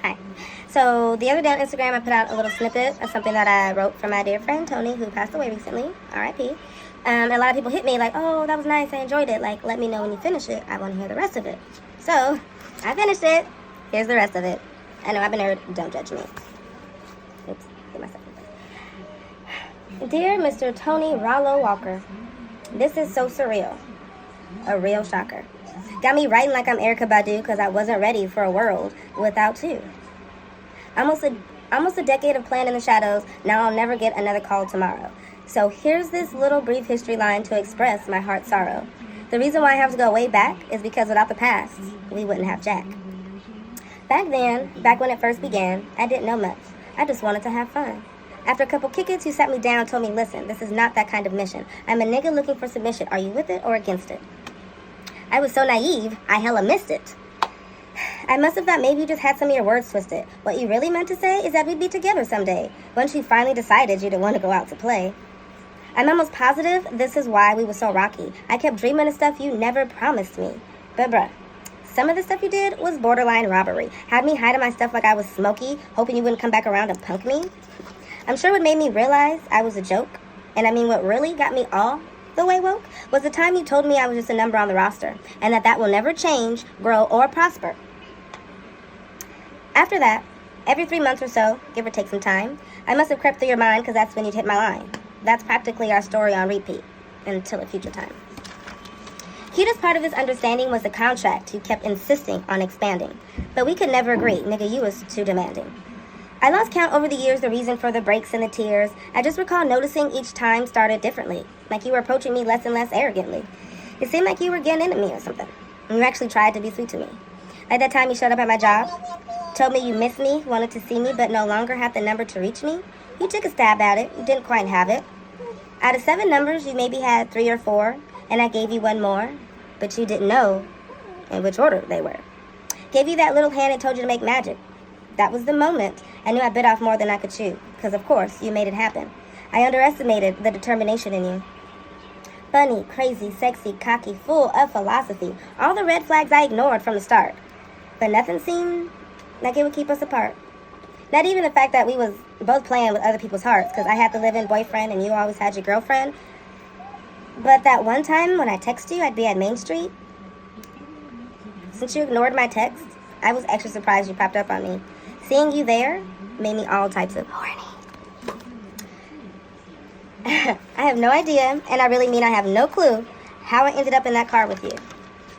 Hi. So the other day on Instagram, I put out a little snippet of something that I wrote for my dear friend Tony, who passed away recently. R.I.P. And a lot of people hit me like, "Oh, that was nice. I enjoyed it. Like, let me know when you finish it. I want to hear the rest of it." So I finished it. Here's the rest of it. I know I've been heard. Don't judge me. Oops. Get myself. Dear Mr. Tony Rollo Walker, this is so surreal. A real shocker. Got me writing like I'm Erykah Badu because I wasn't ready for a world without you. Almost a decade of playing in the shadows. Now I'll never get another call tomorrow. So here's this little brief history line to express my heart's sorrow. The reason why I have to go way back is because without the past, we wouldn't have Jack. Back then, back when it first began, I didn't know much. I just wanted to have fun. After a couple kick-its who sat me down told me, "Listen, this is not that kind of mission. I'm a nigga looking for submission. Are you with it or against it?" I was so naive, I hella missed it. I must have thought maybe you just had some of your words twisted. What you really meant to say is that we'd be together someday, once you finally decided you didn't want to go out to play. I'm almost positive this is why we were so rocky. I kept dreaming of stuff you never promised me. But bruh, some of the stuff you did was borderline robbery. Had me hiding my stuff like I was Smokey, hoping you wouldn't come back around and punk me. I'm sure what made me realize I was a joke, and I mean what really got me all the way woke, was the time you told me I was just a number on the roster, and that will never change, grow, or prosper. After that, every 3 months or so, give or take some time, I must have crept through your mind because that's when you'd hit my line. That's practically our story on repeat, until a future time. Cutest part of this understanding was the contract you kept insisting on expanding, but we could never agree, nigga, you was too demanding. I lost count over the years the reason for the breaks and the tears. I just recall noticing each time started differently, like you were approaching me less and less arrogantly. It seemed like you were getting into me or something. And you actually tried to be sweet to me. Like that time you showed up at my job, told me you missed me, wanted to see me, but no longer had the number to reach me. You took a stab at it. You didn't quite have it. Out of 7 numbers, you maybe had 3 or 4, and I gave you one more, but you didn't know in which order they were. Gave you that little hand and told you to make magic. That was the moment I knew I bit off more than I could chew, because of course you made it happen. I underestimated the determination in you. Funny, crazy, sexy, cocky, full of philosophy. All the red flags I ignored from the start. But nothing seemed like it would keep us apart. Not even the fact that we was both playing with other people's hearts, because I had the live-in boyfriend and you always had your girlfriend. But that one time when I texted you I'd be at Main Street, since you ignored my text, I was extra surprised you popped up on me. Seeing you there made me all types of horny. I have no idea, and I really mean I have no clue, how I ended up in that car with you.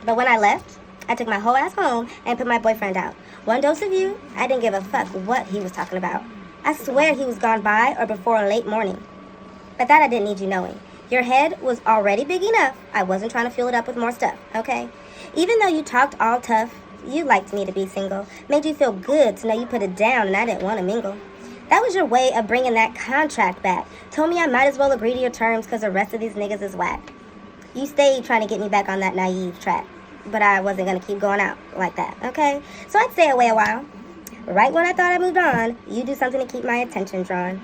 But when I left, I took my whole ass home and put my boyfriend out. 1 dose of you, I didn't give a fuck what he was talking about. I swear he was gone by or before a late morning. But that I didn't need you knowing. Your head was already big enough. I wasn't trying to fill it up with more stuff, okay? Even though you talked all tough, you liked me to be single. Made you feel good to know you put it down and I didn't want to mingle. That was your way of bringing that contract back. Told me I might as well agree to your terms because the rest of these niggas is whack. You stayed trying to get me back on that naive track. But I wasn't going to keep going out like that, okay? So I'd stay away a while. Right when I thought I moved on, you do something to keep my attention drawn.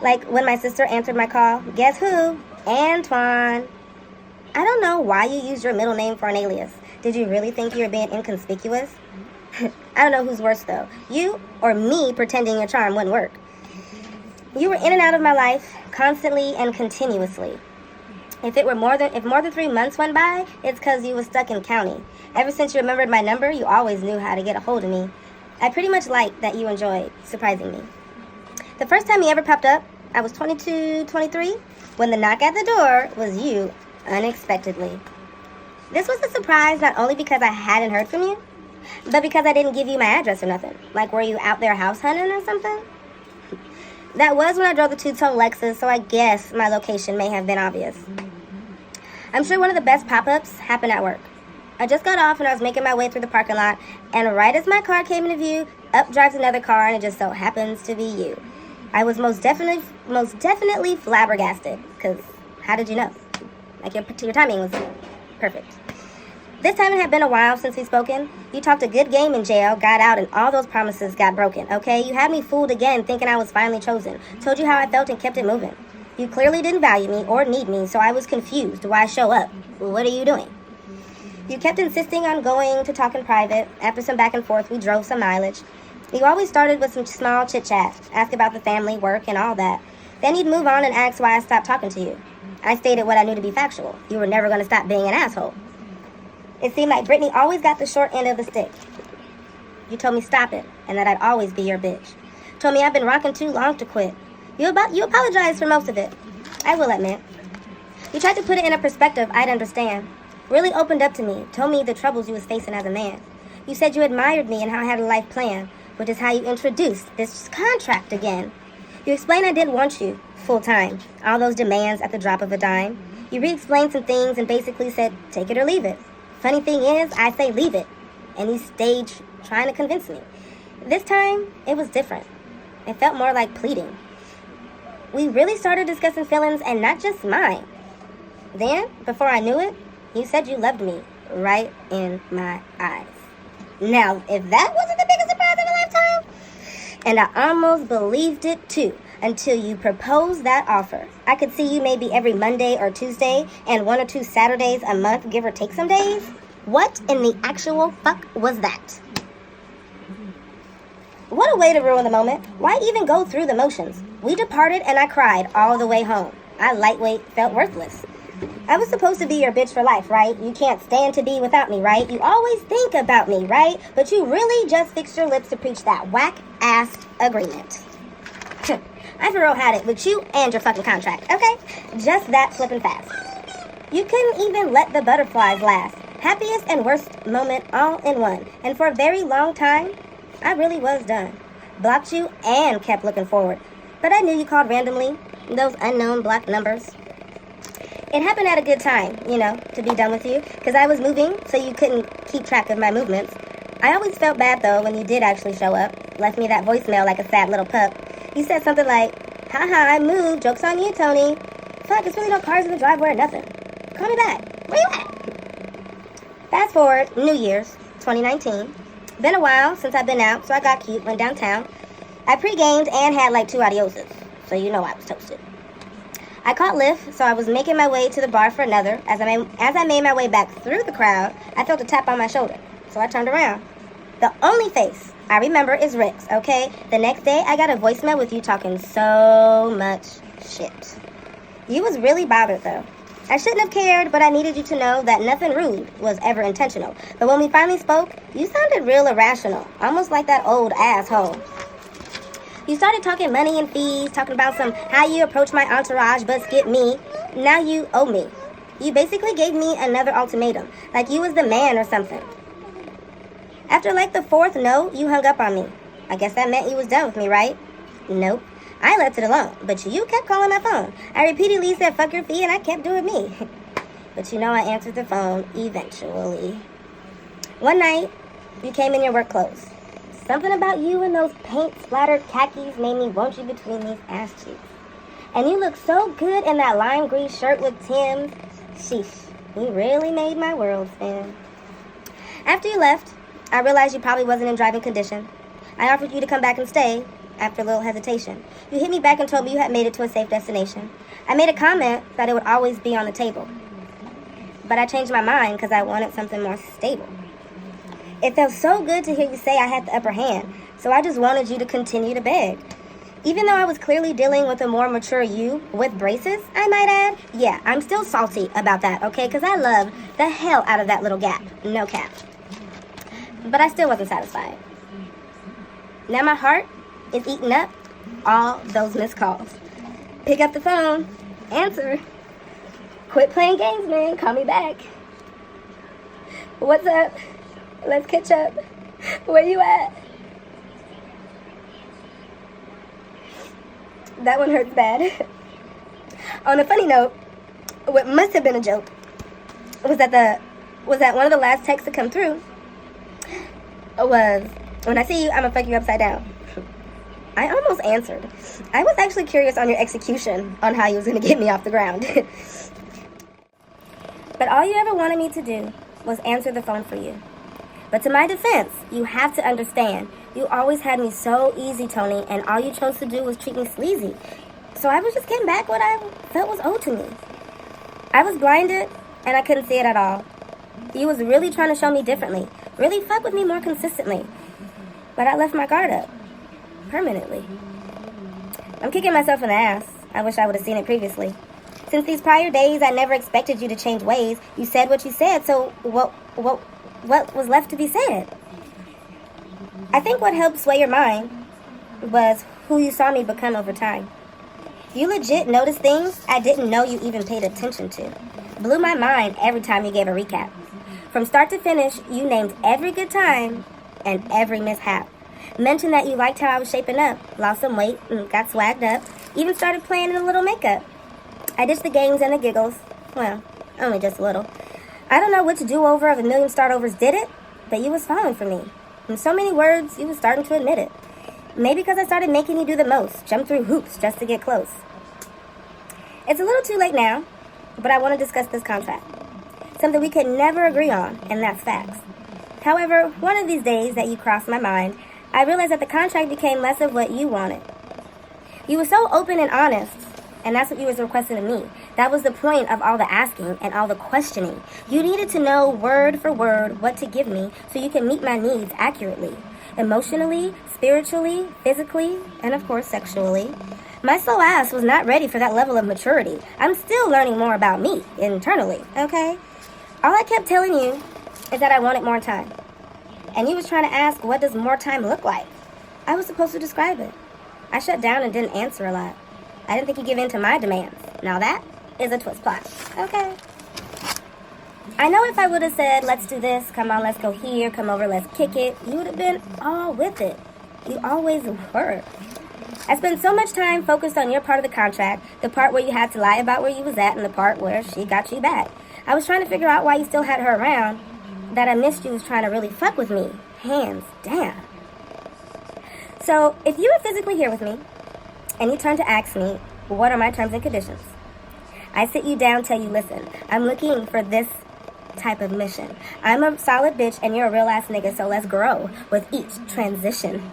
Like when my sister answered my call, guess who? Antoine. I don't know why you used your middle name for an alias. Did you really think you were being inconspicuous? I don't know who's worse though, you or me pretending your charm wouldn't work. You were in and out of my life constantly and continuously. If more than 3 months went by, it's because you was stuck in county. Ever since you remembered my number, you always knew how to get a hold of me. I pretty much liked that you enjoyed surprising me. The first time you ever popped up, I was 22, 23, when the knock at the door was you unexpectedly. This was a surprise not only because I hadn't heard from you, but because I didn't give you my address or nothing. Like, were you out there house hunting or something? That was when I drove the two-tone Lexus, so I guess my location may have been obvious. I'm sure one of the best pop-ups happened at work. I just got off and I was making my way through the parking lot, and right as my car came into view, up drives another car, and it just so happens to be you. I was most definitely flabbergasted, because how did you know? Like, your timing was perfect. This time it had been a while since we'd spoken. You talked a good game in jail, got out, and all those promises got broken, okay? You had me fooled again, thinking I was finally chosen. Told you how I felt and kept it moving. You clearly didn't value me or need me, so I was confused. Why show up? What are you doing? You kept insisting on going to talk in private. After some back and forth, we drove some mileage. You always started with some small chit-chat, ask about the family, work, and all that. Then you'd move on and ask why I stopped talking to you. I stated what I knew to be factual. You were never going to stop being an asshole. It seemed like Brittany always got the short end of the stick. You told me stop it, and that I'd always be your bitch. Told me I've been rocking too long to quit. You apologized for most of it. I will admit. You tried to put it in a perspective I'd understand. Really opened up to me, told me the troubles you was facing as a man. You said you admired me and how I had a life plan, which is how you introduced this contract again. You explained I didn't want you full-time, all those demands at the drop of a dime. You re-explained some things and basically said, take it or leave it. Funny thing is, I say leave it, and you stayed trying to convince me. This time, it was different. It felt more like pleading. We really started discussing feelings and not just mine. Then, before I knew it, you said you loved me right in my eyes. Now, if that wasn't the biggest surprise of a lifetime, and I almost believed it too, until you proposed that offer. I could see you maybe every Monday or Tuesday, and 1 or 2 Saturdays a month, give or take some days. What in the actual fuck was that? What a way to ruin the moment. Why even go through the motions? We departed and I cried all the way home. I lightweight felt worthless. I was supposed to be your bitch for life, right? You can't stand to be without me, right? You always think about me, right? But you really just fixed your lips to preach that whack-ass agreement. I for real had it with you and your fucking contract, okay? Just that flippin' fast. You couldn't even let the butterflies last. Happiest and worst moment all in one. And for a very long time, I really was done. Blocked you and kept looking forward. But I knew you called randomly. Those unknown blocked numbers. It happened at a good time, to be done with you. Because I was moving, so you couldn't keep track of my movements. I always felt bad, though, when you did actually show up. Left me that voicemail like a sad little pup. You said something like, haha, I moved. Joke's on you, Tony. Fuck, there's really no cars in the driveway or nothing. Call me back. Where you at? Fast forward, New Year's, 2019. Been a while since I've been out, so I got cute, went downtown. I pre-gamed and had like 2 adioses, so you know I was toasted. I caught Lyft, so I was making my way to the bar for another. As I made my way back through the crowd, I felt a tap on my shoulder, so I turned around. The only face I remember is Rick's, okay? The next day, I got a voicemail with you talking so much shit. You was really bothered, though. I shouldn't have cared, but I needed you to know that nothing rude was ever intentional. But when we finally spoke, you sounded real irrational, almost like that old asshole. You started talking money and fees, talking about how you approach my entourage but skip me. Now you owe me. You basically gave me another ultimatum, like you was the man or something. After like the 4th no, you hung up on me. I guess that meant you was done with me, right? Nope. I left it alone, but you kept calling my phone. I repeatedly said fuck your fee and I kept doing me. But I answered the phone eventually. One night, you came in your work clothes. Something about you and those paint-splattered khakis made me want you between these ass cheeks. And you look so good in that lime green shirt with Tim's. Sheesh, you really made my world spin. After you left, I realized you probably wasn't in driving condition. I offered you to come back and stay. After a little hesitation, you hit me back and told me you had made it to a safe destination. I made a comment that it would always be on the table. But I changed my mind because I wanted something more stable. It felt so good to hear you say I had the upper hand, so I just wanted you to continue to beg. Even though I was clearly dealing with a more mature you, with braces, I might add, yeah, I'm still salty about that, okay? Because I love the hell out of that little gap. No cap. But I still wasn't satisfied. Now my heart is eating up all those missed calls. Pick up the phone. Answer. Quit playing games, man. Call me back. What's up? Let's catch up. Where you at? That one hurts bad. On a funny note, what must have been a joke was that one of the last texts to come through was, when I see you, I'm gonna fuck you upside down. I almost answered. I was actually curious on your execution on how you was going to get me off the ground. But all you ever wanted me to do was answer the phone for you. But to my defense, you have to understand, you always had me so easy, Tony, and all you chose to do was treat me sleazy. So I was just getting back what I felt was owed to me. I was blinded, and I couldn't see it at all. You was really trying to show me differently, really fuck with me more consistently. but I left my guard up. Permanently. I'm kicking myself in the ass. I wish I would have seen it previously. Since these prior days, I never expected you to change ways. You said what you said, so what was left to be said? I think what helped sway your mind was who you saw me become over time. You legit noticed things I didn't know you even paid attention to. Blew my mind every time you gave a recap. From start to finish, you named every good time and every mishap. Mentioned that you liked how I was shaping up, lost some weight, and got swagged up, even started playing in a little makeup. I ditched the games and the giggles. Well, only just a little. I don't know which do-over of a million start-overs did it, but you was falling for me. In so many words, you was starting to admit it. Maybe because I started making you do the most, jump through hoops just to get close. It's a little too late now, but I want to discuss this contract. Something we could never agree on, and that's facts. However, one of these days that you crossed my mind, I realized that the contract became less of what you wanted. You were so open and honest, and that's what you was requesting of me. That was the point of all the asking and all the questioning. You needed to know word for word what to give me so you can meet my needs accurately. Emotionally, spiritually, physically, and of course sexually. My slow ass was not ready for that level of maturity. I'm still learning more about me internally, okay? All I kept telling you is that I wanted more time. And you was trying to ask, what does more time look like? I was supposed to describe it. I shut down and didn't answer a lot. I didn't think you'd give in to my demands. Now that is a twist plot. Okay. I know if I would have said, let's do this, come on, let's go here, come over, let's kick it, you would have been all with it. You always were. I spent so much time focused on your part of the contract, the part where you had to lie about where you was at, and the part where she got you back. I was trying to figure out why you still had her around, that I missed you was trying to really fuck with me. Hands down. So, if you were physically here with me, and you turn to ask me, what are my terms and conditions? I sit you down, tell you, listen, I'm looking for this type of mission. I'm a solid bitch, and you're a real ass nigga, so let's grow with each transition.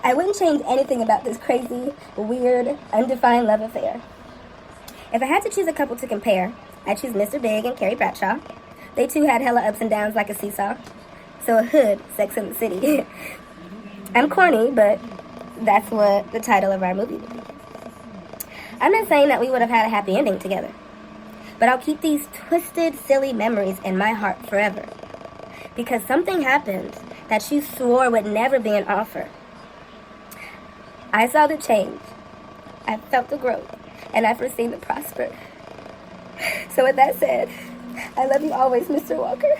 I wouldn't change anything about this crazy, weird, undefined love affair. If I had to choose a couple to compare, I'd choose Mr. Big and Carrie Bradshaw. They too had hella ups and downs like a seesaw. So a hood, Sex in the City. I'm corny, but that's what the title of our movie would be. I'm not saying that we would have had a happy ending together, but I'll keep these twisted, silly memories in my heart forever. Because something happened that you swore would never be an offer. I saw the change. I felt the growth. And I've foreseen the prosper. So with that said, I love you always, Mr. Walker.